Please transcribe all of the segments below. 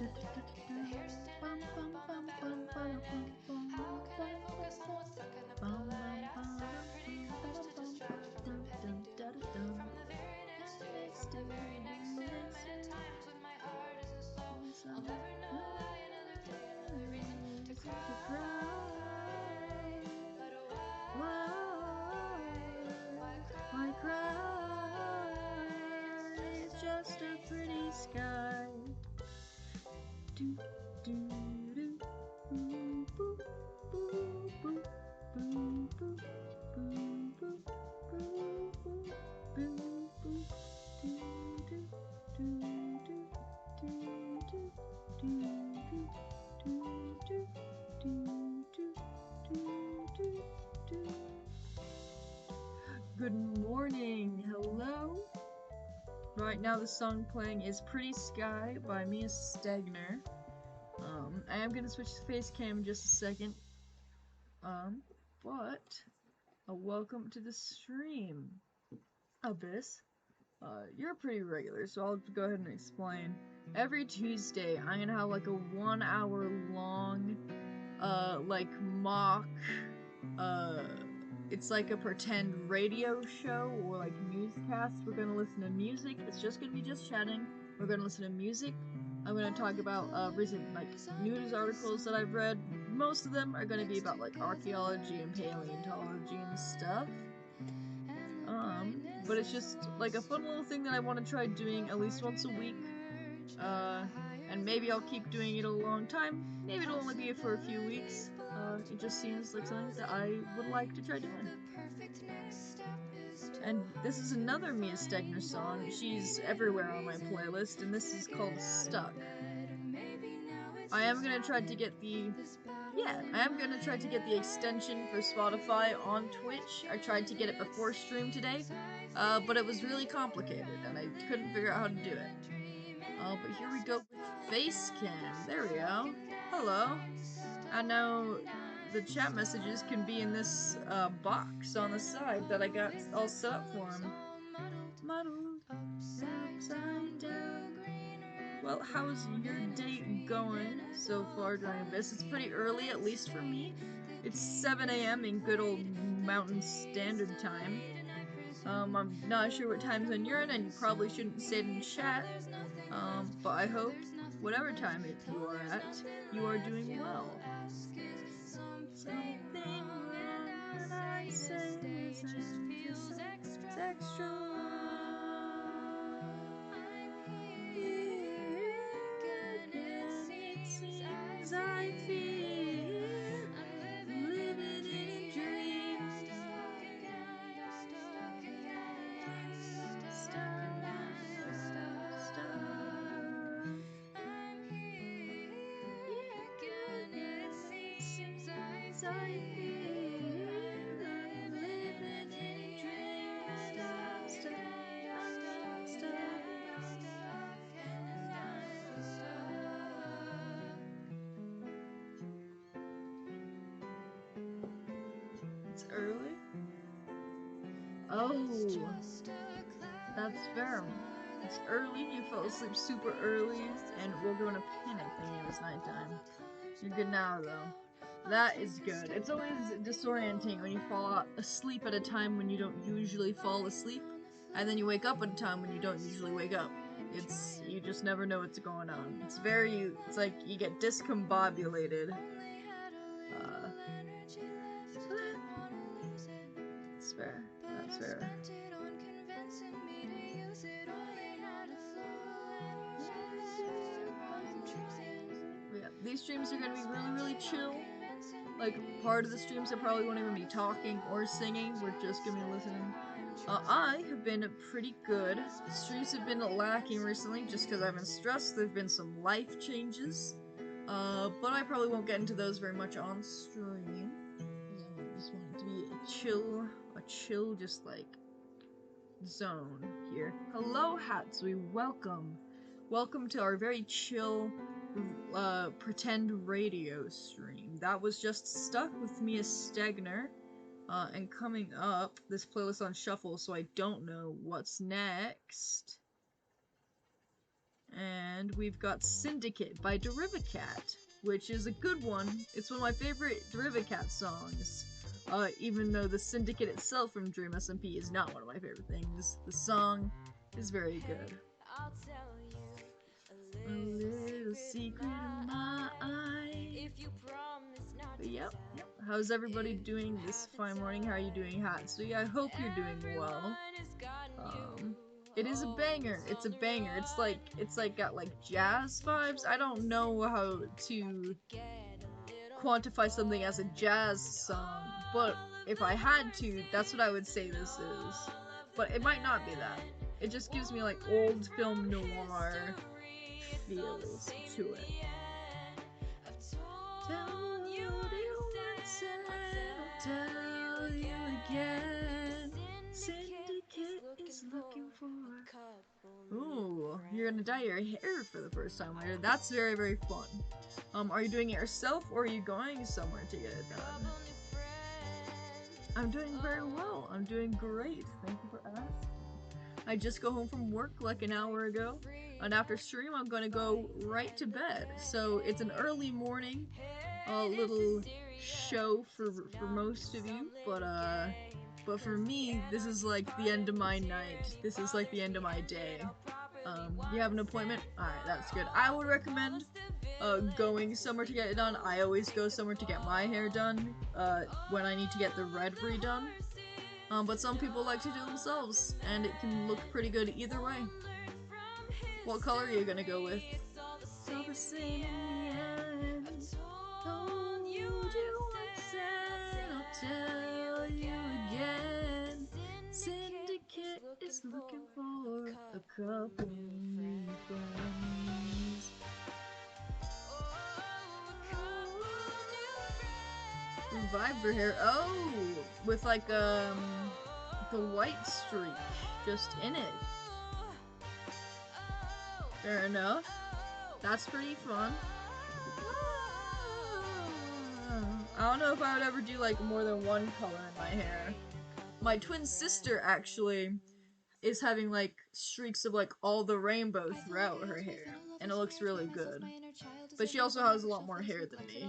The hair standing up on the back of my neck. How can I focus on what's sucking up the light outside? Pretty colors to distract from impending doom. From the very next to it, from the very next limb. And at times when my heart is a slow, I'll never know why, another day, another reason to cry. But why cry? It's just a pretty sky. Do do do boo boo boo boo boo boo boo boo boo boo boo boo do do do do do do do do do do do. Good morning, hello. Right now the song playing is Pretty Sky by Mia Stegner. I am gonna switch to face cam in just a second. But welcome to the stream, Abyss. You're pretty regular, so I'll go ahead and explain. Every Tuesday, I'm gonna have like a 1 hour long, like mock, it's like a pretend radio show or like newscast. We're gonna listen to music. It's just gonna be just chatting. We're gonna listen to music. I'm gonna talk about recent like news articles that I've read. Most of them are gonna be about like archaeology and paleontology and stuff. But it's just like a fun little thing that I want to try doing at least once a week. And maybe I'll keep doing it a long time. Maybe it'll only be for a few weeks. It just seems like something that I would like to try doing. And this is another Mia Stegner song. She's everywhere on my playlist, and this is called Stuck. I am gonna try to get the extension for Spotify on Twitch. I tried to get it before stream today, but it was really complicated, and I couldn't figure out how to do it. But here we go with face cam. There we go. Hello. I know the chat messages can be in this box on the side that I got all set up for him. Muddled, upside down. Well, how's your day going so far during Abyss? It's pretty early, at least for me. It's 7 a.m. in good old Mountain Standard Time. I'm not sure what time zone you're in, and you probably shouldn't say it in chat. But I hope, whatever time you are at, you are doing well. Something wrong when I say this, feels extra it seems I feel living in a dream. I feel I'm living in a dream. It's early? Oh, that's fair. It's early, you fell asleep super early, and woke up in a panic thinking it was nighttime. You're good now, though. That is good. It's always disorienting when you fall asleep at a time when you don't usually fall asleep, and then you wake up at a time when you don't usually wake up. You just never know what's going on. It's like you get discombobulated. That's fair. That's fair. Yeah, these streams are gonna be really, really chill. Like, part of the streams I probably won't even be talking or singing, we're just gonna be listening. I have been pretty good. Streams have been lacking recently just because I've been stressed. There have been some life changes. But I probably won't get into those very much on stream. I just want it to be a chill, just like, zone here. Hello, Hatsui, welcome. Welcome to our very chill, pretend radio stream. That was just Stuck with Mia Stegner. And coming up, this playlist on shuffle, so I don't know what's next. And we've got Syndicate by Derivacat, which is a good one. It's one of my favorite Derivacat songs. Even though the Syndicate itself from Dream SMP is not one of my favorite things, the song is very good. A little secret of my eye. But yep. How's everybody doing this fine morning? How are you doing, Hatsui? I hope you're doing well. It is a banger. It's a banger. It's like got like jazz vibes. I don't know how to quantify something as a jazz song, but if I had to, that's what I would say this is. But it might not be that. It just gives me like old film noir feels to it. Tell you once and I'll tell you again. Syndicate is looking for. Ooh, you're gonna dye your hair for the first time later. That's very, very fun. Are you doing it yourself or are you going somewhere to get it done? I'm doing very well. I'm doing great. Thank you for asking. I just got home from work like an hour ago, and after stream I'm gonna go right to bed. So it's an early morning, a little show for most of you, but for me, this is like the end of my night. This is like the end of my day. You have an appointment? Alright, that's good. I would recommend going somewhere to get it done. I always go somewhere to get my hair done when I need to get the red redone. But some people like to do themselves, and it can look pretty good either way. What color are you gonna go with? It's all the same in the end. Told you once and I'll tell you again. Syndicate is looking for a couple new friends. Revive your hair. Oh, with like the white streak just in it. Fair enough. That's pretty fun. I don't know if I would ever do like more than one color in my hair. My twin sister actually is having like streaks of like all the rainbow throughout her hair, and it looks really good. But she also has a lot more hair than me.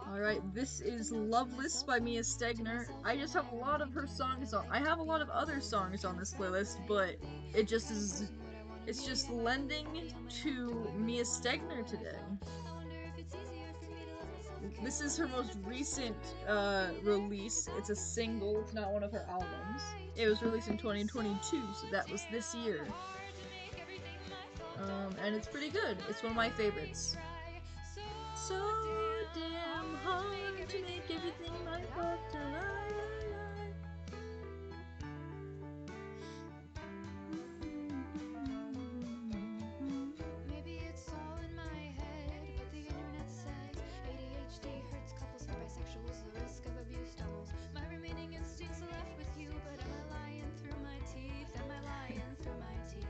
Alright, this is Loveless by Mia Stegner. I just have a lot of her songs on. I have a lot of other songs on this playlist, but it just is. It's just lending to Mia Stegner today. This is her most recent release. It's a single, it's not one of her albums. It was released in 2022, so that was this year. And it's pretty good. It's one of my favorites. So damn hard to make everything my fault. Maybe it's all in my head, but the internet says ADHD hurts couples and bisexuals, the risk of abuse doubles. My remaining instincts are left with you, but am I lying through my teeth? Am I lying through my teeth?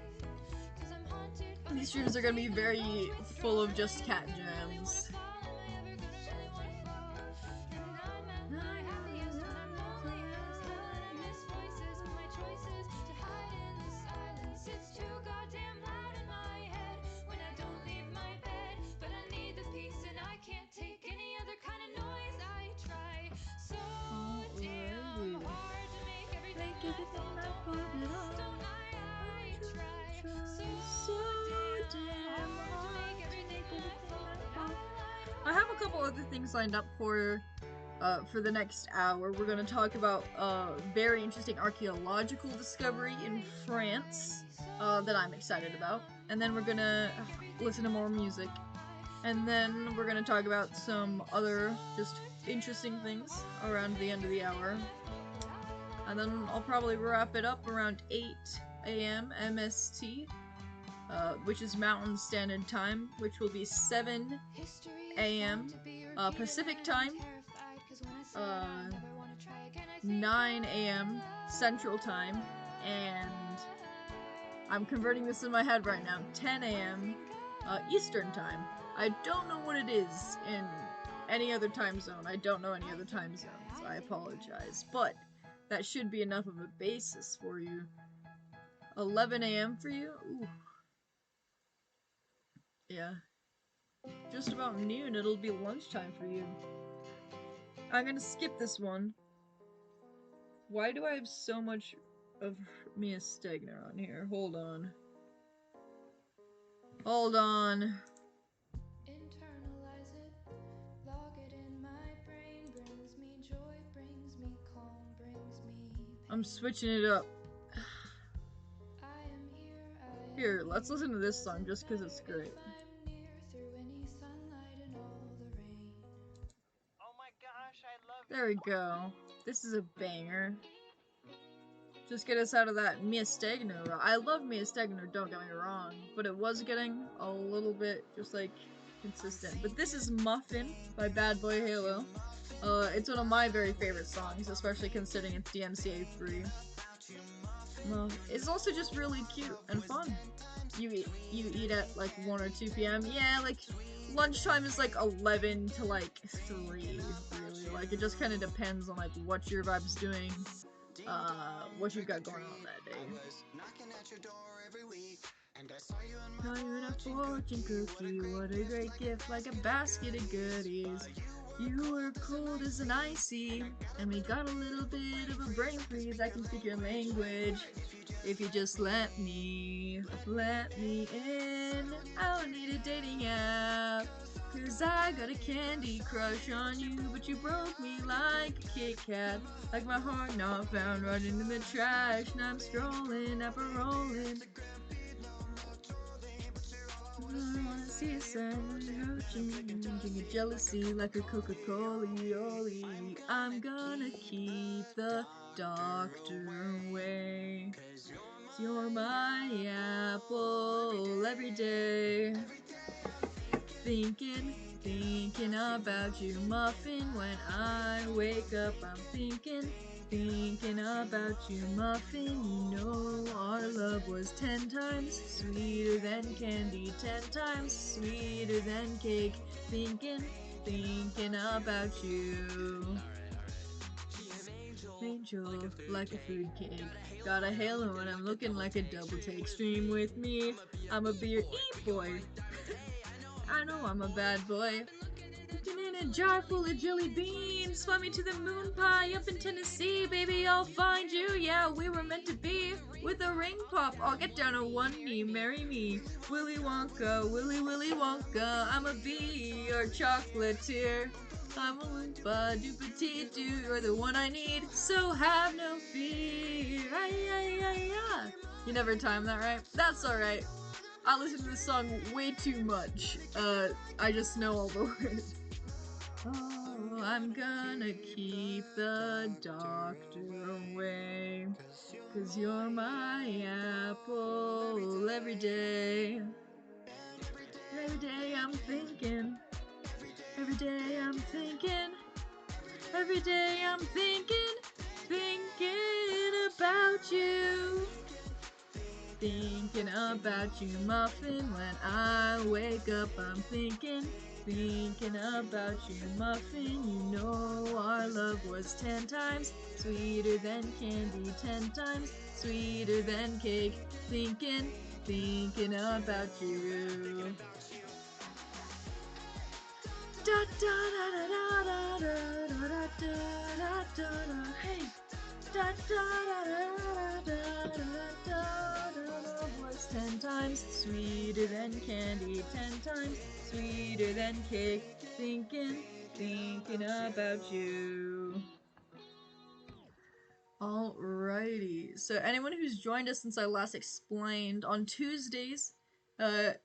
'Cause I'm haunted by these streams are gonna be very full of just cat jams. I have a couple other things lined up for the next hour. We're going to talk about a very interesting archaeological discovery in France that I'm excited about. And then we're going to listen to more music. And then we're going to talk about some other just interesting things around the end of the hour. And then I'll probably wrap it up around 8 a.m. MST, which is Mountain Standard Time, which will be 7 a.m. Pacific Time, 9 a.m. Central Time, and I'm converting this in my head right now, 10 a.m. Eastern Time. I don't know what it is in any other time zone. I don't know any other time zones. I apologize. But that should be enough of a basis for you 11 a.m. for you? Ooh. Yeah. Just about noon, it'll be lunchtime for you. I'm gonna skip this one. Why do I have so much of Mia Stegner on here? Hold on. Hold on. Internalize it, log it in my brain. Brings me joy, brings me calm, brings me pain. I'm switching it up. I am here, Here, let's listen to this song just because it's great. I'm near through any sunlight and all the rain. Oh my gosh, I love There we go. This is a banger. Just get us out of that Mia Stegner. I love Mia Stegner, don't get me wrong, but it was getting a little bit just like consistent. But this is Muffin by Bad Boy Halo. It's one of my very favorite songs, especially considering it's DMCA free. It's also just really cute and fun. You eat at like 1 or 2 p.m. Yeah, like lunchtime is like 11 to like 3, really. Like it just kind of depends on like what your vibe's doing, what you've got going on that day. Saw you in a fortune cookie, what a great gift, like a basket of goodies. You were cold as an icy, and we got a little bit of a brain freeze. I can speak your language. If you just let me in. I don't need a dating app, 'cause I got a candy crush on you. But you broke me like a Kit Kat, like my heart not found, running in the trash. Now I'm strolling, up a rolling. I wanna see a sun, drinking your jealousy like a Coca-Cola. I'm gonna keep the doctor away. 'Cause you're my apple every day. Thinking about you, Muffin. When I wake up, I'm thinking about you, Muffin. You know our love was 10 times sweeter than candy, 10 times sweeter than cake. Thinking about you. Angel, like a food cake. Got a halo and I'm looking like a double take. Stream with me, I'm a beer eat boy. I know I'm a bad boy. Looking in a jar full of jelly beans. Fly me to the moon pie up in Tennessee. Baby, I'll find you. Yeah, we were meant to be. With a ring pop, I'll get down on one knee. Marry me. Willy Wonka, Willy Wonka. I'm a bee or chocolatier. I'm a Loompa Doopity-Doo. You're the one I need, so have no fear. You never timed that right? That's alright. I listen to this song way too much. I just know all the words. Oh, I'm gonna keep the doctor away. 'Cause you're my apple every day. Every day I'm thinking. Every day I'm thinking. Every day I'm thinking about you. Thinking about you, Muffin. When I wake up, I'm thinking about you, Muffin. You know our love was 10 times sweeter than candy, 10 times sweeter than cake. Thinking about you. Da da da da da da da da da da da. Hey. Da da da da da da da da. Was 10 times sweeter than candy, 10 times sweeter than cake. Thinking about you. Alrighty. So anyone who's joined us since I last explained, on Tuesdays,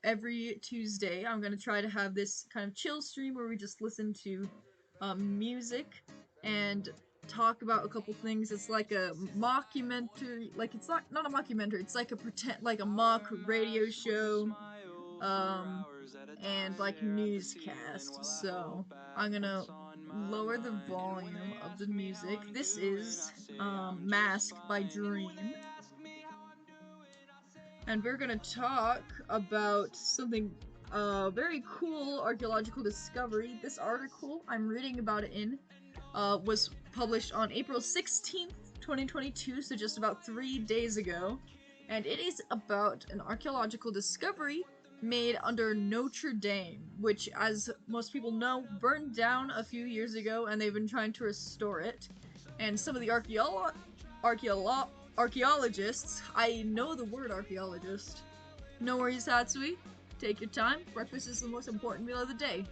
every Tuesday, I'm gonna try to have this kind of chill stream where we just listen to music and talk about a couple things. It's like a mockumentary, like it's not a mockumentary. It's like a pretend, like a mock radio show, and like newscast. So I'm gonna lower the volume of the music. This is Mask by Dream. And we're gonna talk about something very cool archaeological discovery. This article I'm reading about it in was published on April 16th, 2022, so just about 3 days ago. and it is about an archaeological discovery made under Notre Dame, which, as most people know, burned down a few years ago, and they've been trying to restore it. And some of the archaeologists, I know the word archaeologist. No worries, Hatsui. Take your time. Breakfast is the most important meal of the day.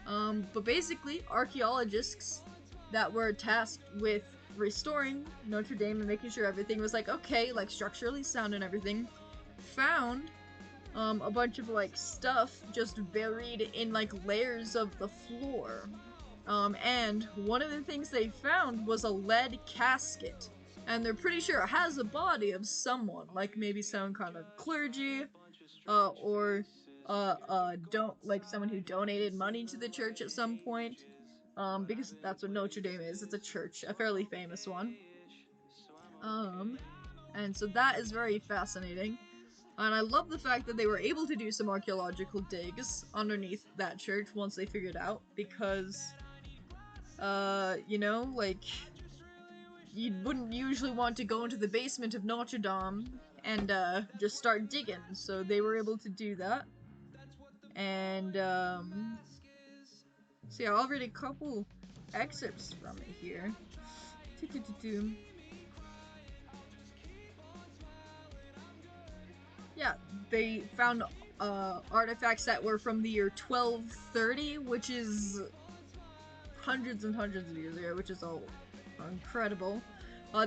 But basically, archaeologists that were tasked with restoring Notre Dame and making sure everything was like okay, like structurally sound and everything, found a bunch of like stuff just buried in like layers of the floor. And one of the things they found was a lead casket. And they're pretty sure it has a body of someone, like maybe some kind of clergy, or don't like someone who donated money to the church at some point. Because that's what Notre Dame is. It's a church, a fairly famous one. And so that is very fascinating. And I love the fact that they were able to do some archaeological digs underneath that church once they figured out, because, you know, like, you wouldn't usually want to go into the basement of Notre Dame and, just start digging, so they were able to do that. And, so yeah, I'll read a couple excerpts from it here. Yeah, they found artifacts that were from the year 1230, which is hundreds and hundreds of years ago, which is all incredible.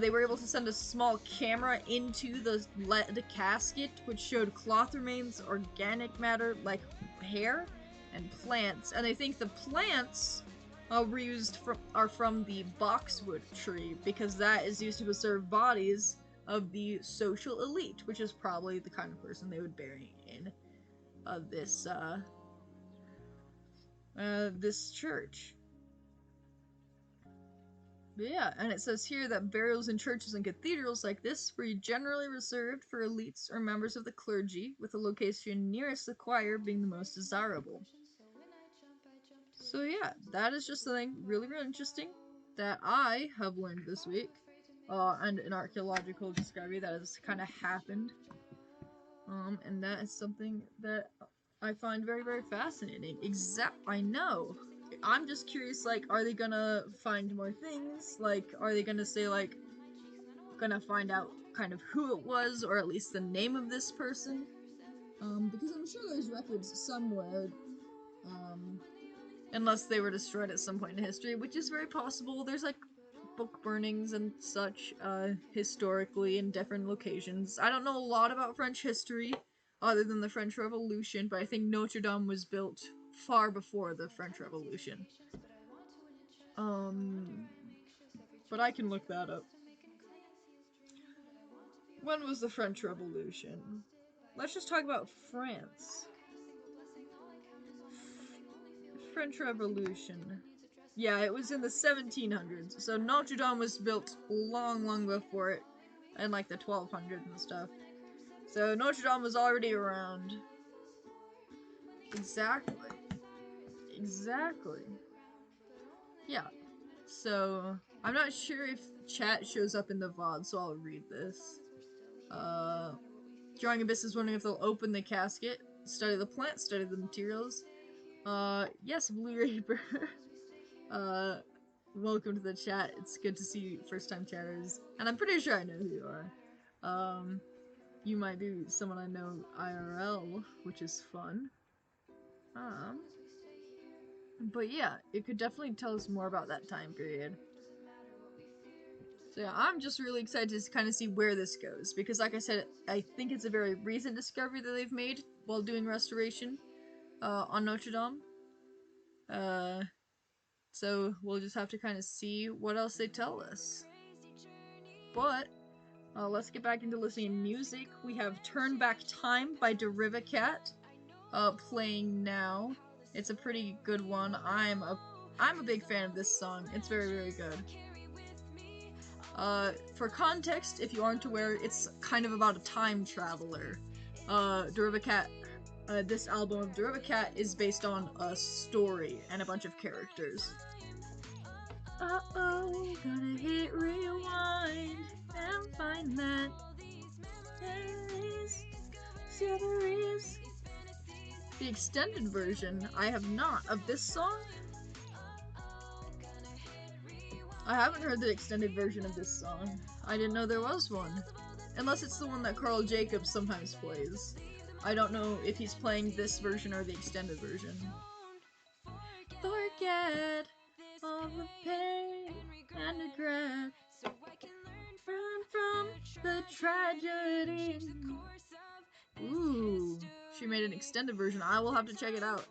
They were able to send a small camera into the lead casket, which showed cloth remains, organic matter like hair, and plants. And I think the plants are from the boxwood tree, because that is used to preserve bodies of the social elite, which is probably the kind of person they would bury in this church. But yeah, and it says here that burials in churches and cathedrals like this were generally reserved for elites or members of the clergy, with the location nearest the choir being the most desirable. So yeah, that is just something really, really interesting that I have learned this week, and an archaeological discovery that has kind of happened. And that is something that I find very, very fascinating. I know. I'm just curious, like, are they gonna find more things? Like, are they gonna say, like, gonna find out kind of who it was, or at least the name of this person? Because I'm sure there's records somewhere, unless they were destroyed at some point in history, which is very possible. There's, like, book burnings and such, historically in different locations. I don't know a lot about French history, other than the French Revolution, but I think Notre Dame was built far before the French Revolution. But I can look that up. When was the French Revolution? Let's just talk about France. French Revolution. Yeah, it was in the 1700s, so Notre Dame was built long, long before it, in like the 1200s and stuff. So Notre Dame was already around. Exactly. Exactly. Yeah. So, I'm not sure if chat shows up in the VOD, so I'll read this. Drawing Abyss is wondering if they'll open the casket, study the plant, study the materials. Yes, Blue Raper. Welcome to the chat. It's good to see first-time chatters, and I'm pretty sure I know who you are. You might be someone I know IRL, which is fun. But yeah, it could definitely tell us more about that time period. So yeah, I'm just really excited to kind of see where this goes, because like I said, I think it's a very recent discovery that they've made while doing restoration on Notre Dame. So we'll just have to kind of see what else they tell us. But let's get back into listening to music. We have Turn Back Time by Derivacat playing now. It's a pretty good one. I'm a big fan of this song. It's very, very good. For context, if you aren't aware, it's kind of about a time traveler. Derivacat, this album of Derivacat is based on a story and a bunch of characters. Uh-oh, gotta hit rewind and find that Series. The extended version, I have not, of this song. I haven't heard the extended version of this song. I didn't know there was one. Unless it's the one that Carl Jacobs sometimes plays. I don't know if he's playing this version or the extended version. Forget all the pain and regret. Learn from the tragedy. Ooh, she made an extended version. I will have to check it out.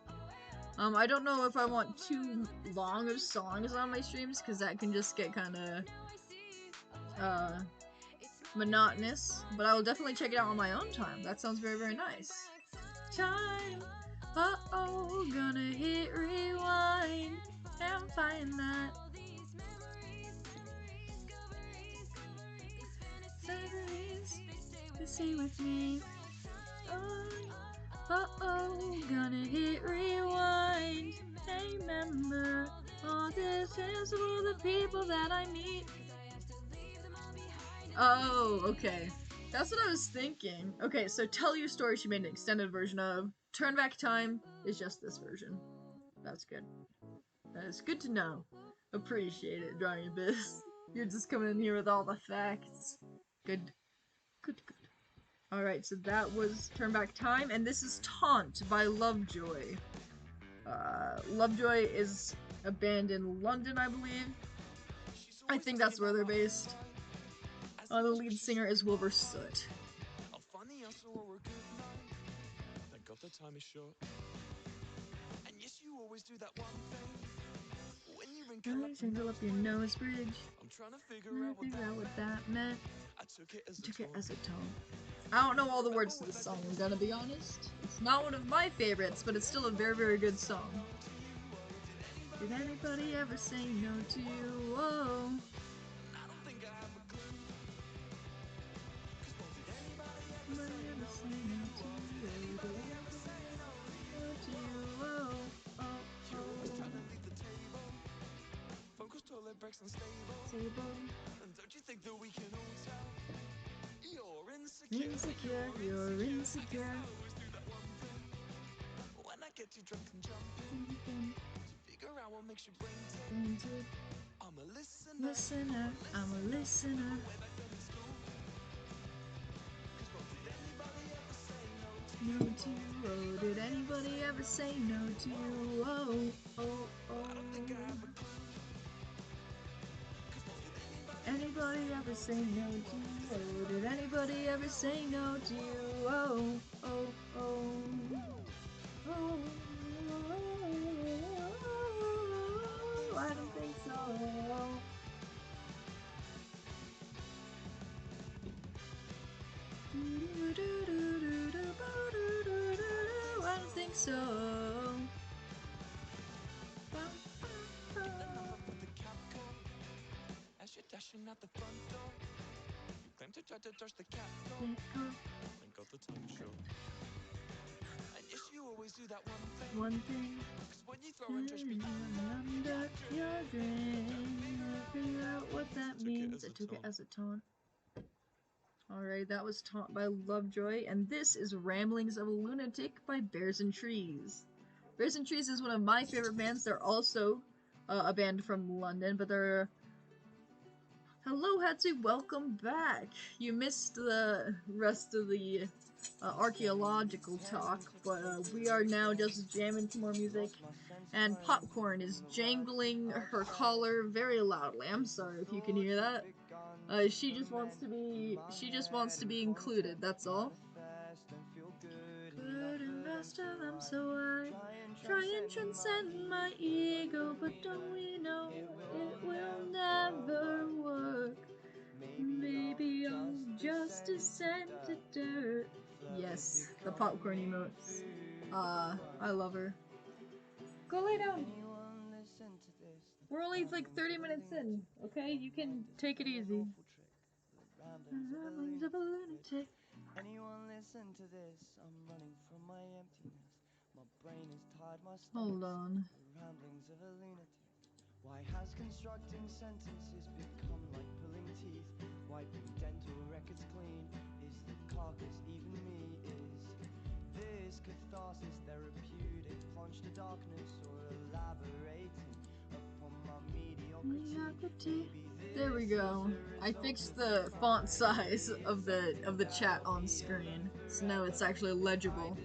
I don't know if I want too long of songs on my streams, because that can just get kind of, monotonous. But I will definitely check it out on my own time. That sounds very, very nice. Time, uh-oh, gonna hit rewind and find that. Memories to see with me. Uh-oh, gonna hit rewind. Remember, all this is for the people that I meet. Oh, okay. That's what I was thinking. Okay, so Tell Your Story she made an extended version of. Turn Back Time is just this version. That's good. That is good to know. Appreciate it, Drawing Abyss. You're just coming in here with all the facts. Good. Good, good. Alright, so that was Turn Back Time, and this is Taunt by Lovejoy. Lovejoy is a band in London, I believe. I think that's where they're based. The lead singer is Wilbur Soot. Tangle up your nose bridge. I'm trying to figure out what that meant. I took it as a tone. I don't know all the words to this song, I'm gonna be honest. It's not one of my favorites, but it's still a very, very good song. Did anybody ever say no to you? Whoa. Anybody ever say no to you? Did anybody say no to you? Whoa. Oh, oh. Stable. Don't you think that we can all tell? You're insecure, you're insecure. When I get you drunk and jumping to figure out what makes your brain tick. I'm a listener, I'm a listener. No to you, oh, did anybody ever say no to you? Oh, oh, oh. Anybody ever say no to you? Oh, did anybody ever say no to you? Oh, oh, oh. Oh, I don't think so. I don't think so. As you're dashing out the front door, you claim to try to touch the cat door. Thank God the time is short. And yes, you always do that one thing. Cause when you throw and trash me under your drain, figure out what that means. I took it as a taunt. Alright, that was Taunt by Lovejoy, and this is Ramblings of a Lunatic by Bears and Trees. Bears and Trees is one of my favorite bands. They're also a band from London, but they're... Hello, Hatsu, welcome back! You missed the rest of the archaeological talk, but we are now just jamming to more music, and Popcorn is jangling her collar very loudly. I'm sorry if you can hear that. She just wants to be included, that's all. Good and rest of them, so I try and transcend my ego, but don't we know it will never work? Maybe I'm just a dirt. Yes, the popcorn emotes. I love her. Go lay down. We're only like 30 minutes in, okay? You can take it easy. Ramblings of a lunatic. Anyone listen to this? I'm running from my emptiness. My brain is tired, my stomach's sick. The ramblings of a lunatic. Why has constructing sentences become like pulling teeth? Wiping dental records clean. Is the carcass even me? Is this catharsis therapeutic? Plunge to darkness or elaborating upon my mediocrity? There we go. I fixed the font size of the chat on screen, so now it's actually legible.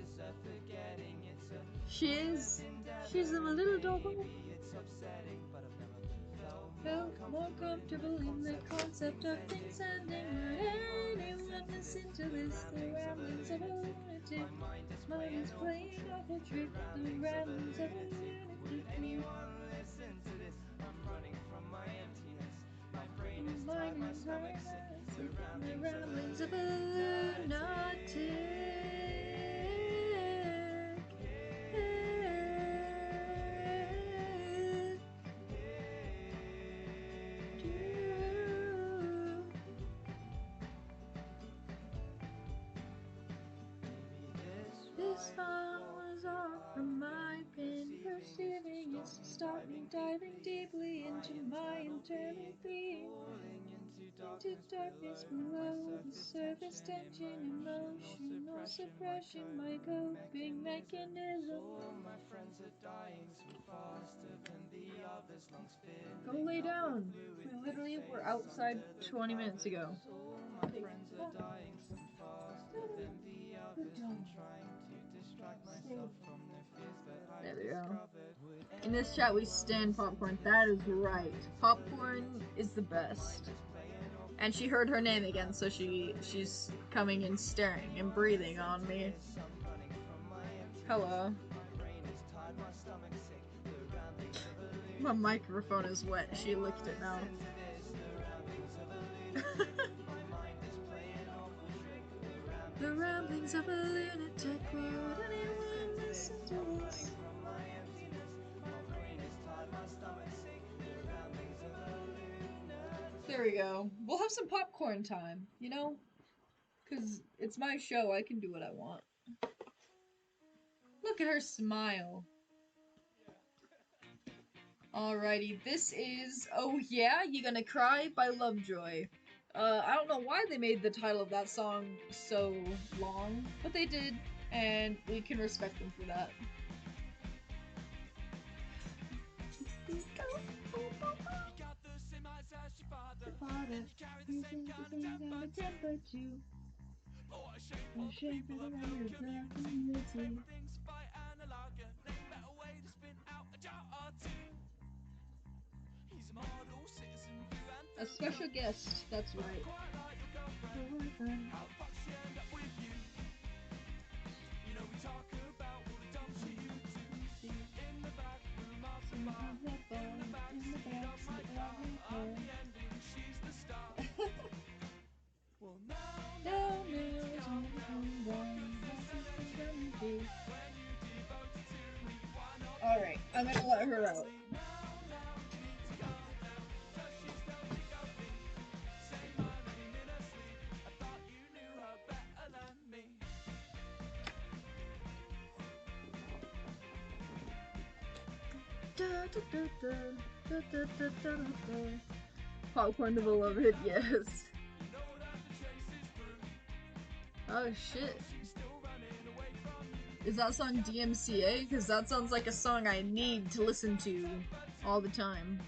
She's a little dog. Felt more comfortable in the concept of things ending. Would anyone listen to this? The ramblings of a lunatic. Mind is playing awful trick. The ramblings of a lunatic. Anyone listen to this? I'm running from my emptiness. My brain is tired, my stomach's sick. The ramblings of a lunatic. This song was all from my pen, perceiving it's starting, diving deeply into my internal being, into darkness below the surface tension, emotional suppression, my coping mechanism. My friends are dying so faster than the others, lungs filling. Go lay down. We literally were outside 20 minutes ago. My friends are dying so faster than the others. I'm trying to distract myself from the fears that I discovered. In this chat we stand popcorn. That is right. Popcorn is the best. And she heard her name again, so she's coming and staring and breathing on me. Hello. My microphone is wet. She licked it now. The ramblings of a lunatic. Would anyone listen to this? There we go. We'll have some popcorn time, you know? Because it's my show, I can do what I want. Look at her smile. Alrighty, this is Oh Yeah, You Gonna Cry by Lovejoy. I don't know why they made the title of that song so long, but they did, and we can respect them for that. Father, he seems to think I'm a temper too. A shame for the member of the community. A special guest, that's right. Alright, I'm gonna let her out. Popcorn the Beloved, yes. Oh shit. Is that song DMCA? Because that sounds like a song I need to listen to all the time.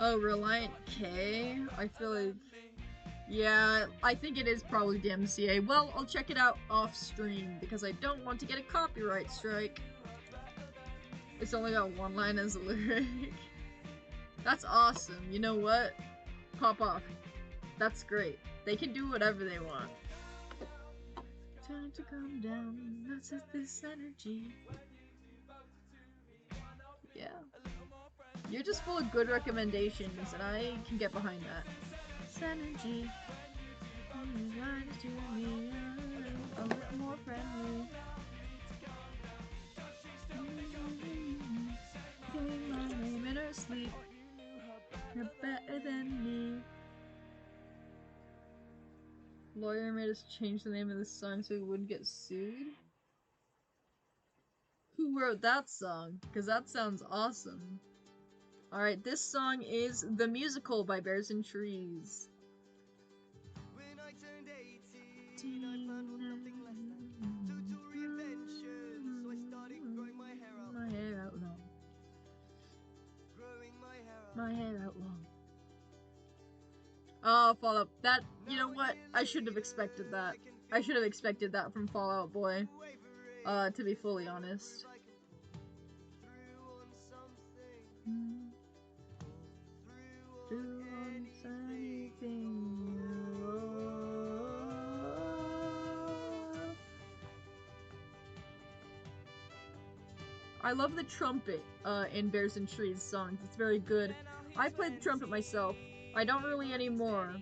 Oh, Reliant K? I feel like... Yeah, I think it is probably DMCA. Well, I'll check it out off stream because I don't want to get a copyright strike. It's only got one line as a lyric. That's awesome. You know what? Pop off. That's great. They can do whatever they want. Time to calm down. That's this energy. Yeah. You're just full of good recommendations, and I can get behind that. Synergy. To me, a little more friendly. Saying my name in her sleep. You're better than me. Lawyer made us change the name of the song so we wouldn't get sued. Who wrote that song? Because that sounds awesome. Alright, this song is The Musical by Bears and Trees. When I turned 18, I planned on nothing less than total reinvention. So I started growing my hair out. My hair out long. Growing my hair out. My hair out long. Oh, Fallout. That, you know what? I shouldn't have expected that. I should have expected that from Fallout Boy. To be fully honest. Through on anything. I love the trumpet in Bears and Trees songs. It's very good. I played the trumpet myself. I don't really anymore.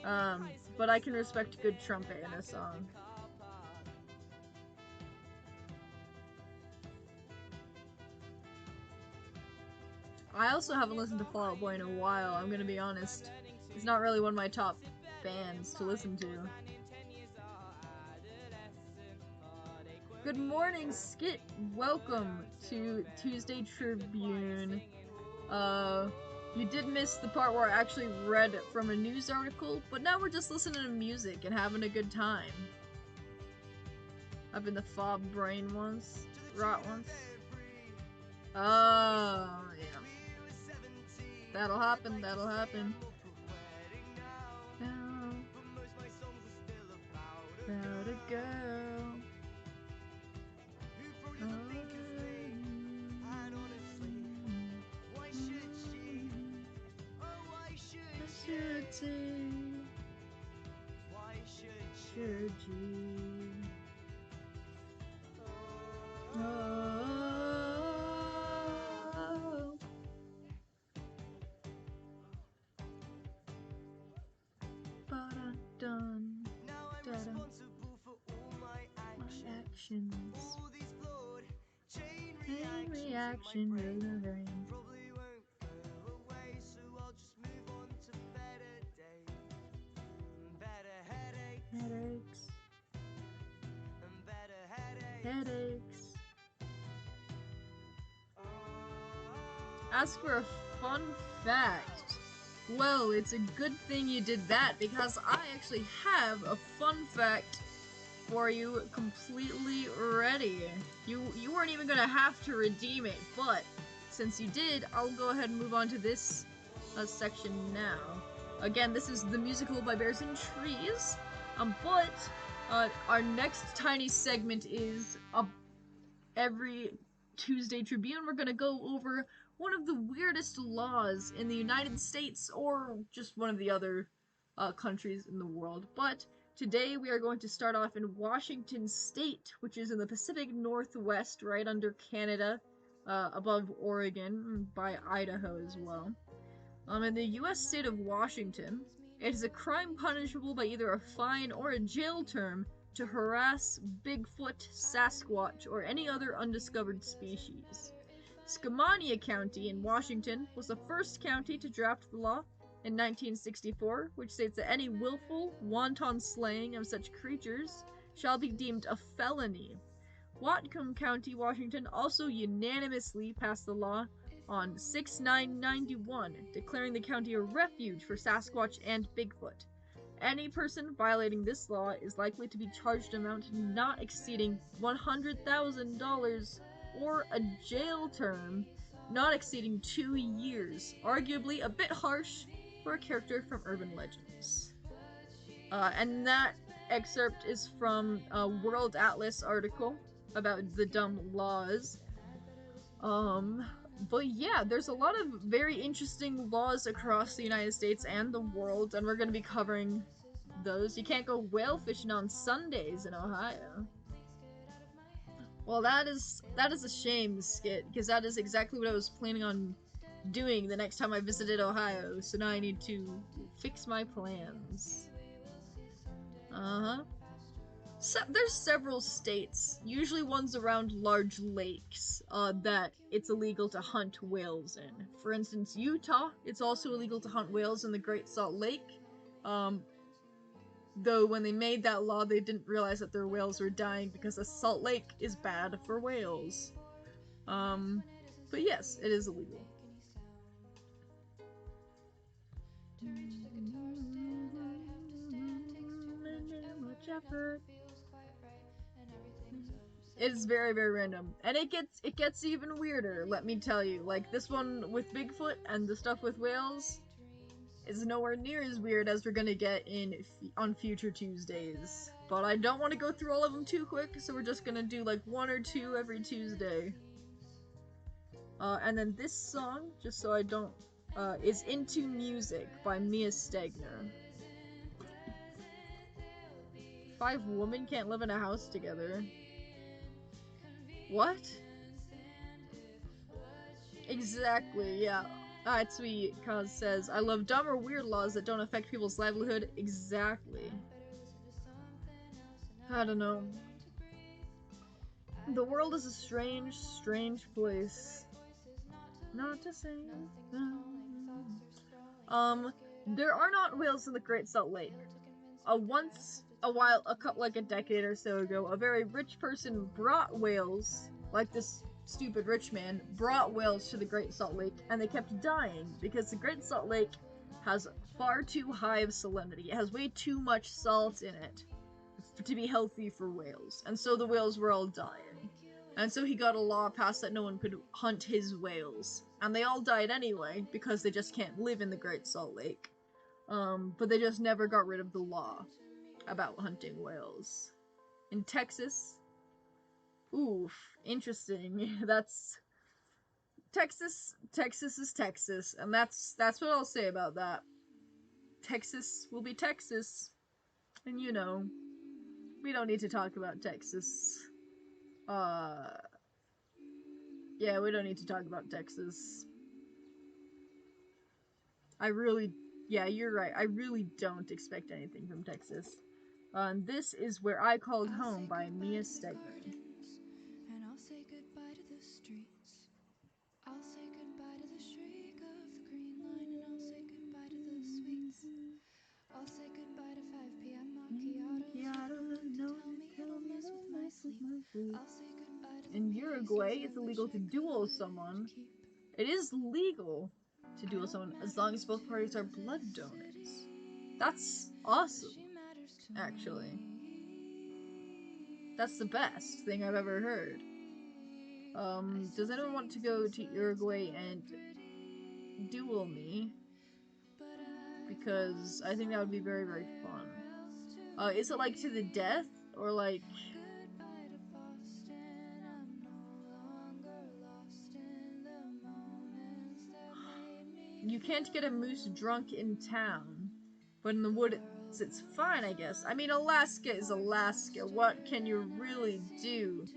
But I can respect good trumpet in a song. I also haven't listened to Fall Out Boy in a while, I'm gonna be honest. It's not really one of my top bands to listen to. Good morning, Skit! Welcome to Tuesday Tribune. You did miss the part where I actually read from a news article, but now we're just listening to music and having a good time. I've been the fob brain once. Rot once. Oh, yeah. That'll happen, that'll happen. Now, about a girl. Should you? Oh. Done. Now I'm responsible for all my actions. All these flawed chain reactions with my brain probably won't go away, so I'll just move on to better days, better headaches, and better Headaches. As for a fun fact, well, it's a good thing you did that, because I actually have a fun fact for you completely ready. You weren't even gonna have to redeem it, but since you did, I'll go ahead and move on to this section now. Again, this is The Musical by Bears and Trees, but our next tiny segment is every Tuesday Tribune, we're gonna go over one of the weirdest laws in the United States, or just one of the other countries in the world. But today we are going to start off in Washington State, which is in the Pacific Northwest, right under Canada, above Oregon, by Idaho as well. In the U.S. state of Washington, it is a crime punishable by either a fine or a jail term to harass Bigfoot, Sasquatch, or any other undiscovered species. Skamania County in Washington was the first county to draft the law in 1964, which states that any willful, wanton slaying of such creatures shall be deemed a felony. Whatcom County, Washington also unanimously passed the law on 6/9/91, declaring the county a refuge for Sasquatch and Bigfoot. Any person violating this law is likely to be charged an amount not exceeding $100,000 or a jail term not exceeding 2 years, arguably a bit harsh for a character from urban legends. And that excerpt is from a World Atlas article about the dumb laws. But yeah, there's a lot of very interesting laws across the United States and the world, and we're going to be covering those. You can't go whale fishing on Sundays in Ohio. Well, that is a shame, Skit, because that is exactly what I was planning on doing the next time I visited Ohio, so now I need to fix my plans. So, there's several states, usually ones around large lakes, that it's illegal to hunt whales in. For instance, Utah, it's also illegal to hunt whales in the Great Salt Lake. Though when they made that law, they didn't realize that their whales were dying because a salt lake is bad for whales. But yes, it is illegal. Effort. It's very, very random. And it gets even weirder, let me tell you. Like this one with Bigfoot and the stuff with whales is nowhere near as weird as we're gonna get on future Tuesdays. But I don't want to go through all of them too quick, so we're just gonna do like one or two every Tuesday. And then this song, just so I don't, is Into Music by Mia Stegner. 5 women can't live in a house together. What? Exactly, yeah. Atsui Kaz says, I love dumb or weird laws that don't affect people's livelihood. Exactly. I don't know. The world is a strange, strange place. Not to say. There are not whales in the Great Salt Lake. Like a decade or so ago, a very rich person brought whales, like this stupid rich man, brought whales to the Great Salt Lake, and they kept dying because the Great Salt Lake has far too high of salinity. It has way too much salt in it to be healthy for whales, and so the whales were all dying. And so he got a law passed that no one could hunt his whales, and they all died anyway because they just can't live in the Great Salt Lake. But they just never got rid of the law about hunting whales. In Texas, oof, interesting. That's Texas is Texas, and that's what I'll say about that. Texas will be Texas, and you know, we don't need to talk about Texas. Yeah, we don't need to talk about Texas. Yeah, you're right. I really don't expect anything from Texas. This is Where I Called Home by Mia Stegner. And I'll say goodbye to the streets. I'll say goodbye to the shriek of the green line, and I'll say goodbye to the sweets. I'll say goodbye to 5 p.m. macchiatos that don't look to tell me it'll mess with my sleep. I'll say goodbye to the In Uruguay, it's illegal to duel someone. It is legal to duel someone as long as both parties are blood donors. That's awesome, actually. That's the best thing I've ever heard. Does anyone want to go to Uruguay and duel me? Because I think that would be very, very fun. Is it like to the death? Or like... You can't get a moose drunk in town, but in the woods it's fine, I guess. I mean, Alaska is Alaska. What can you really do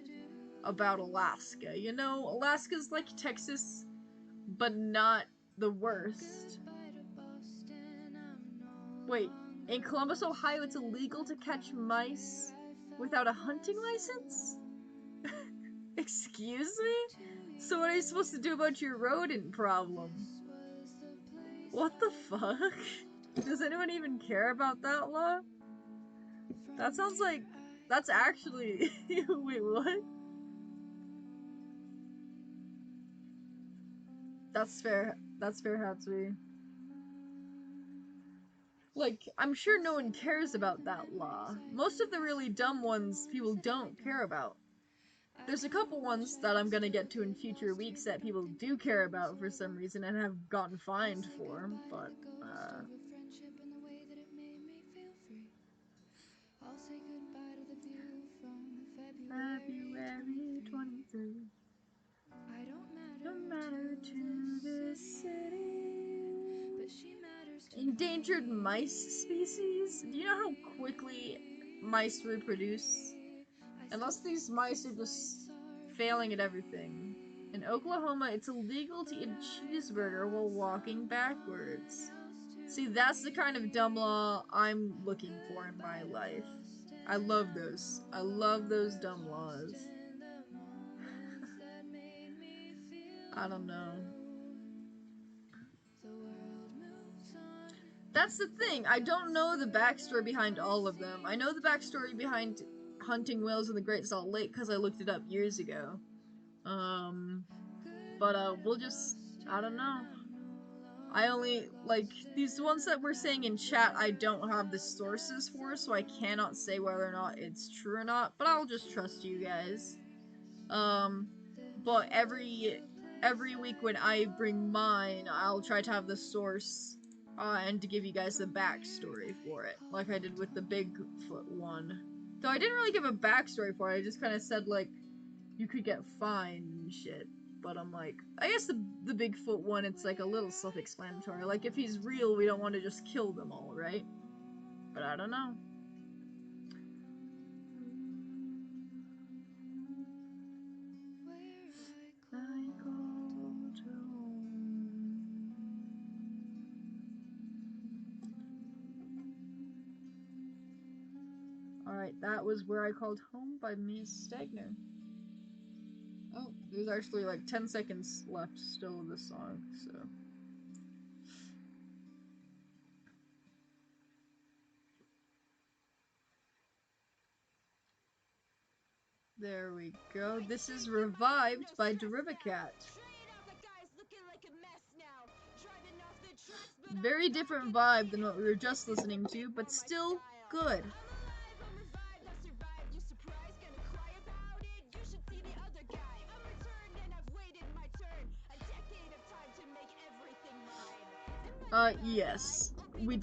about Alaska? You know, Alaska's like Texas, but not the worst. Wait, in Columbus, Ohio, it's illegal to catch mice without a hunting license? Excuse me? So what are you supposed to do about your rodent problem? What the fuck? Does anyone even care about that law? That sounds like... That's actually... Wait, what? That's fair. That's fair, Hatsui. Like, I'm sure no one cares about that law. Most of the really dumb ones people don't care about. There's a couple ones that I'm gonna get to in future weeks that people do care about for some reason and have gotten fined for, but, I'll say goodbye to the view from February 23rd. I don't matter to this city, but she matters to Endangered me. mice species? Do you know how quickly mice reproduce? Unless these mice are just failing at everything. In Oklahoma, it's illegal to eat a cheeseburger while walking backwards. See, that's the kind of dumb law I'm looking for in my life. I love those. I love those dumb laws. I don't know. That's the thing. I don't know the backstory behind all of them. I know the backstory behind hunting whales in the Great Salt Lake because I looked it up years ago. We'll just, I don't know. I only, like, these ones that we're saying in chat, I don't have the sources for, so I cannot say whether or not it's true or not, but I'll just trust you guys. But every week when I bring mine, I'll try to have the source, and to give you guys the backstory for it, like I did with the Bigfoot one. Though I didn't really give a backstory for it, I just kind of said, like, you could get fined and shit. But I'm like, I guess the Bigfoot one, it's like a little self-explanatory. Like, if he's real, we don't want to just kill them all, right? But I don't know. Alright, that was Where I Called Home by Mia Stegner. Oh, there's actually like 10 seconds left still of this song, so. There we go. This is Revived by Derivacat. Very different vibe than what we were just listening to, but still good. Yes. We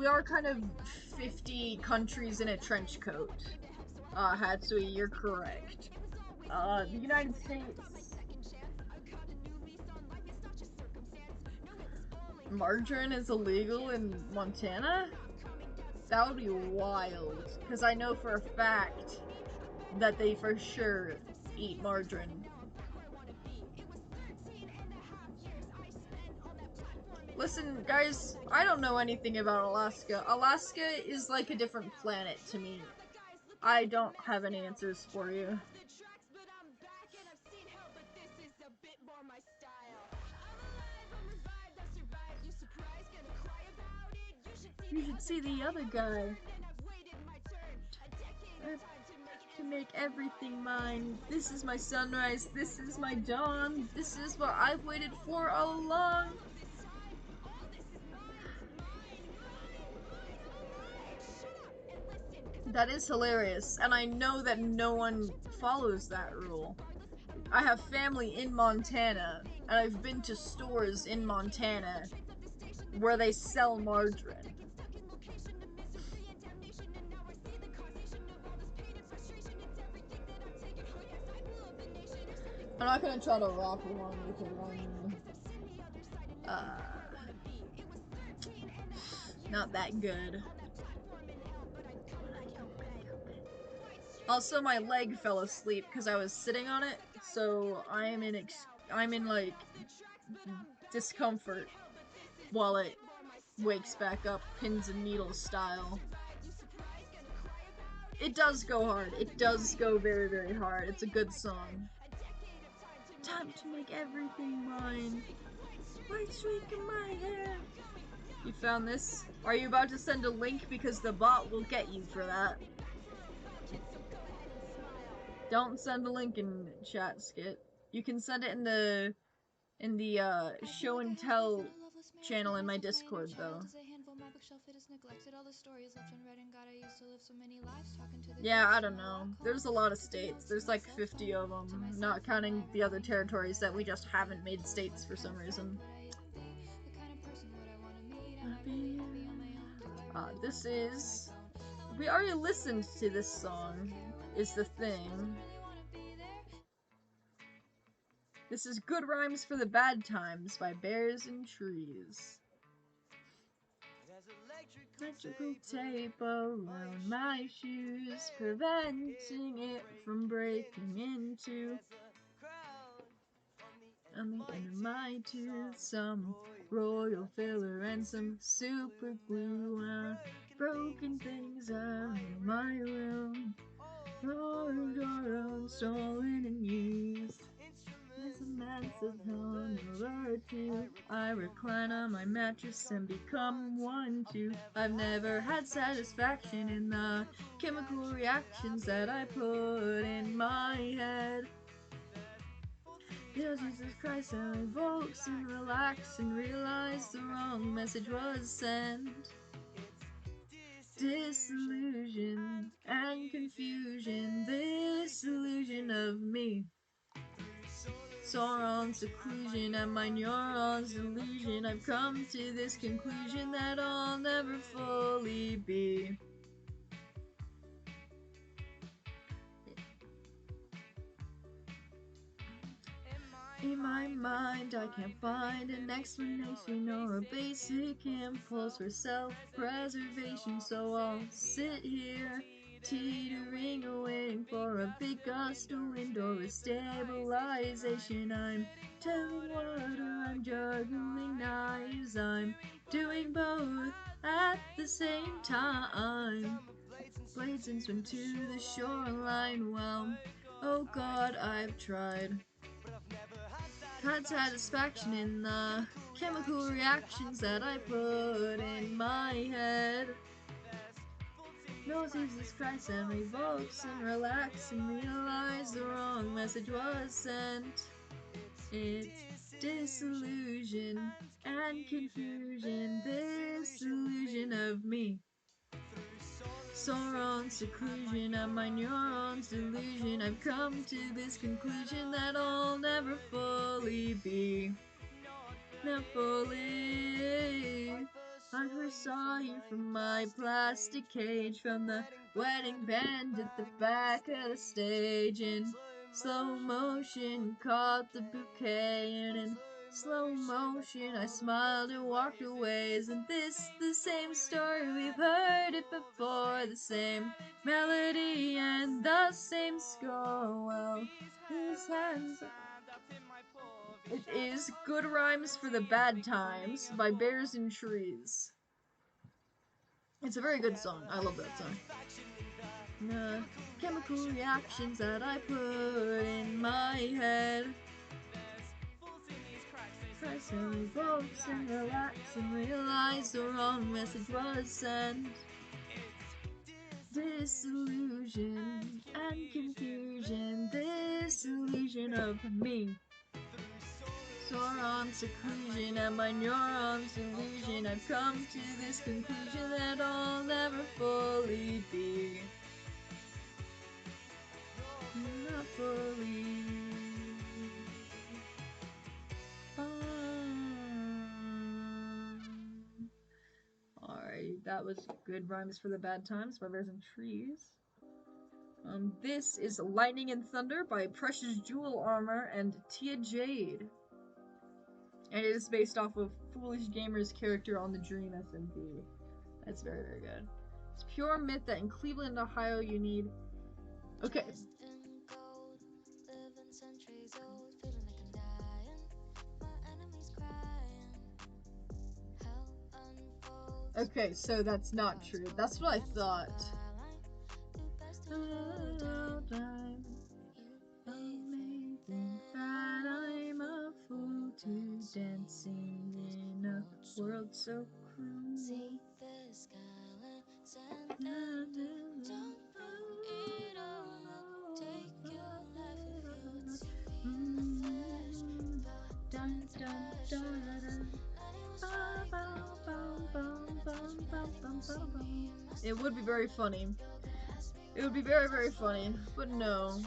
are kind of 50 countries in a trench coat. Hatsui, you're correct. The United States. Margarine is illegal in Montana? That would be wild. Because I know for a fact that they for sure eat margarine. Listen, guys, I don't know anything about Alaska. Alaska is like a different planet to me. I don't have any answers for you. You should see the other guy. To make everything mine. This is my sunrise. This is my dawn. This is what I've waited for all along. That is hilarious, and I know that no one follows that rule. I have family in Montana, and I've been to stores in Montana where they sell margarine. I'm not gonna try to rock along because I'm not that good. Also, my leg fell asleep because I was sitting on it, so I'm in like discomfort while it wakes back up, pins and needles style. It does go hard. It does go very, very hard. It's a good song. Time to make everything mine. White streak in my hair. You found this? Are you about to send a link? Because the bot will get you for that. Don't send a link in chat, Skit. You can send it in the show and tell channel in my Discord, though. Yeah, I don't know. There's a lot of states. There's like 50 of them, not counting the other territories that we just haven't made states for some reason. This is... We already listened to this song, is the thing. This is Good Rhymes for the Bad Times by Bears and Trees. Electrical tape around my shoes, preventing it from breaking into. On the end of my tooth, some royal filler and some super glue. Broken things out of my room, borrowed or stolen and used. This immense as hangover too. I recline on my mattress and become one too. I've never had satisfaction in the chemical reactions that I put in my head. Dear Jesus Christ, I revokes and relax and realize the wrong message was sent. Disillusion and confusion, this illusion of me. Sauron's seclusion and my neurons delusion, I've come to this conclusion that I'll never fully be. In my mind, I can't find an explanation or a basic impulse for self-preservation, so I'll sit here, teetering, waiting for a big gust of wind or a stabilization. I'm telling water, I'm juggling knives, I'm doing both at the same time. Blades and swim to the shoreline, well, oh God, I've tried. Had satisfaction in the chemical reactions that I put in my head. Knows Jesus Christ and revokes and relax and realize the wrong message was sent. It's disillusion and confusion, this illusion of me. Sauron's seclusion and my neurons delusion, I've come to this conclusion that I'll never fully be. Not fully. I first saw you from my plastic cage, from the wedding band at the back of the stage. In slow motion, caught the bouquet, and in slow motion, I smiled and walked away. Isn't this the same story? We've heard it before, the same melody and the same score. Well, these hands. It is Good Rhymes for the Bad Times by Bears and Trees. It's a very good song. I love that song. The chemical reactions that I put in my head. Press and revokes and relax and realize the wrong message was sent. Disillusion and confusion, this illusion of me. Sauron's seclusion and my neurons delusion, I've come to this conclusion that I'll never fully be. Not fully. Alright, that was Good Rhymes for the Bad Times by Bears and Trees. This is Lightning and Thunder by Precious Jewel Armor and Tia Jade. And it is based off of Foolish Gamer's character on the Dream SMP. That's very, very good. It's pure myth that in Cleveland, Ohio, you need... Okay. Okay, so that's not true. That's what I thought. Amazing that I'm a fool to dancing in a world so cruel. See the skyline, send don't bring it all. Take your life if you're to be in the flesh. Dun dun dun. It would be very funny. It would be very, very funny, but no.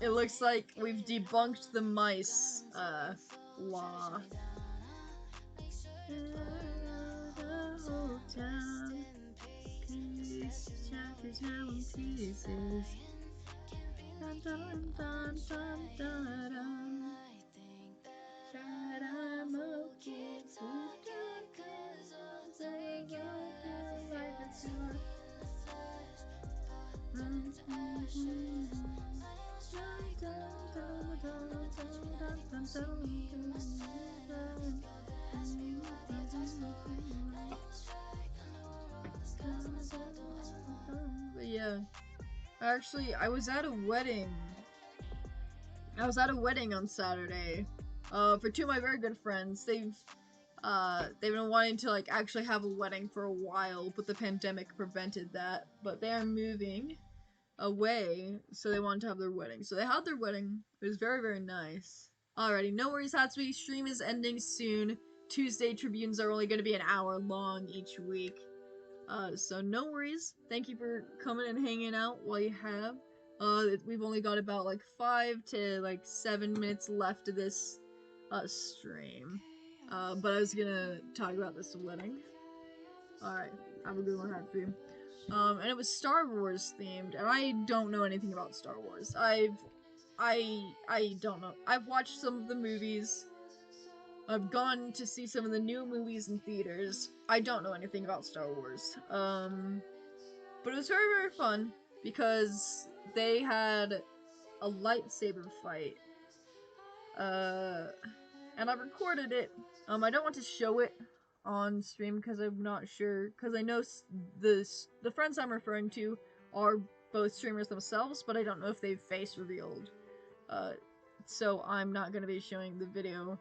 It looks like we've debunked the mice, law. The whole town, peace, shattered now in pieces. Dun dun dun dun dun dun. That I'm a fool to cause I'll take your life as yours. But yeah, actually, I was at a wedding I was at a wedding on Saturday. For two of my very good friends. They've been wanting to like actually have a wedding for a while, but the pandemic prevented that. But they are moving away, so they wanted to have their wedding. So they had their wedding. It was very, very nice. Alrighty, no worries, Hatsui. Stream is ending soon. Tuesday Tribunes are only going to be an hour long each week. So no worries. Thank you for coming and hanging out while you have. We've only got about like 5 to like 7 minutes left of this stream. But I was gonna talk about this wedding. Alright, have a good one, Hatsui. And it was Star Wars themed, and I don't know anything about Star Wars. I don't know. I've watched some of the movies. I've gone to see some of the new movies in theaters. I don't know anything about Star Wars. But it was very, very fun because they had a lightsaber fight. And I recorded it. I don't want to show it on stream because I'm not sure, because I know the friends I'm referring to are both streamers themselves, but I don't know if they've face revealed. So I'm not going to be showing the video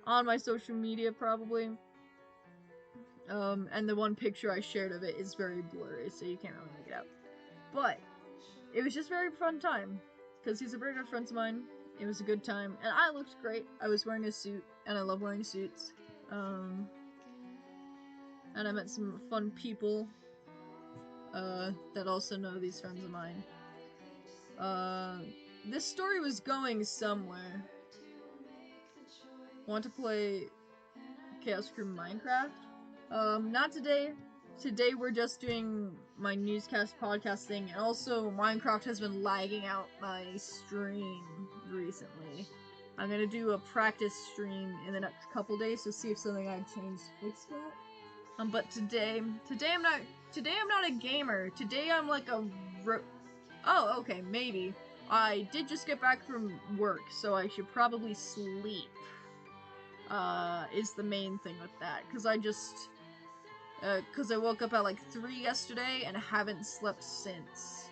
on my social media probably. And the one picture I shared of it is very blurry, so you can't really make it out. But it was just a very fun time because he's a very good friend of mine. It was a good time, and I looked great. I was wearing a suit, and I love wearing suits. And I met some fun people that also know these friends of mine. This story was going somewhere. Want to play Chaos Crew Minecraft? Not today. Today we're just doing my newscast podcast thing, and also Minecraft has been lagging out my stream recently. I'm gonna do a practice stream in the next couple days to see if something I changed fixed that. But today I'm not a gamer. Today I'm like a oh, okay, maybe. I did just get back from work, so I should probably sleep. Is the main thing with that, because I woke up at like 3 yesterday and haven't slept since.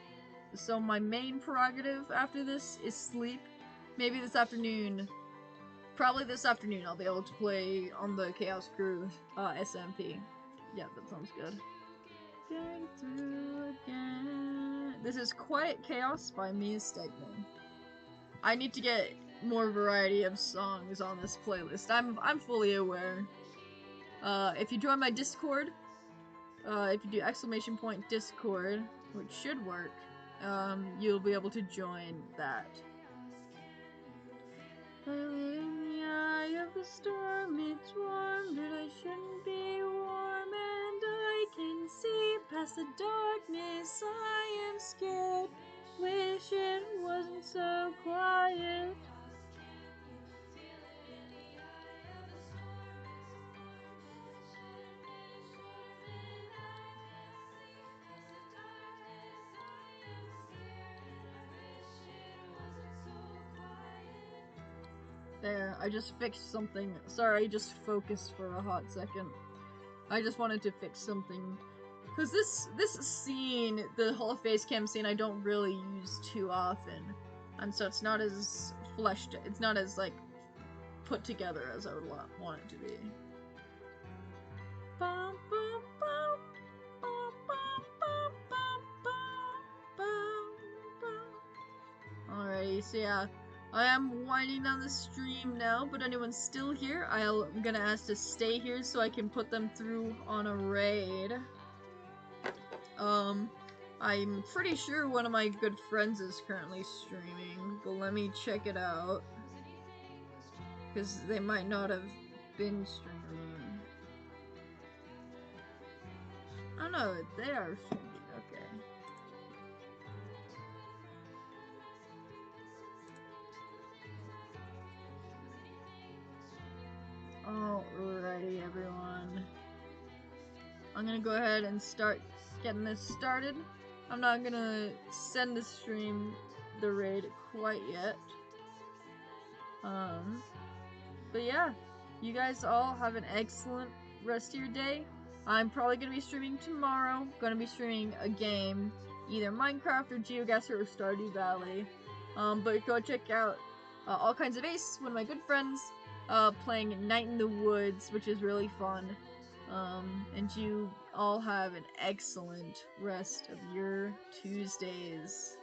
So my main prerogative after this is sleep. Maybe this afternoon, probably this afternoon, I'll be able to play on the Chaos Crew SMP. Yeah, that sounds good. Getting through again. This is Quiet Chaos by Mies Stegman. I need to get more variety of songs on this playlist. I'm fully aware. If you join my Discord, if you do ! Discord, which should work, you'll be able to join that. In the eye of the storm, it's warm, but I shouldn't be warm, and I can see past the darkness. I am scared, wish it wasn't so quiet. There, I just fixed something. Sorry, I just focused for a hot second. I just wanted to fix something. Because this scene, the Hall of Face Cam scene, I don't really use too often. And so it's not as fleshed, it's not as, like, put together as I would want it to be. Alrighty, so yeah. I am winding down the stream now, but anyone's still here, I'm gonna ask to stay here so I can put them through on a raid. I'm pretty sure one of my good friends is currently streaming, but let me check it out. Because they might not have been streaming. Oh no, they are streaming, okay. Alrighty, everyone. I'm gonna go ahead and start getting this started. I'm not gonna send the stream the raid quite yet. But yeah, you guys all have an excellent rest of your day. I'm probably gonna be streaming tomorrow. Gonna be streaming a game, either Minecraft or GeoGuessr or Stardew Valley. But go check out All Kinds of Ace, one of my good friends, playing Night in the Woods, which is really fun. And you all have an excellent rest of your Tuesdays.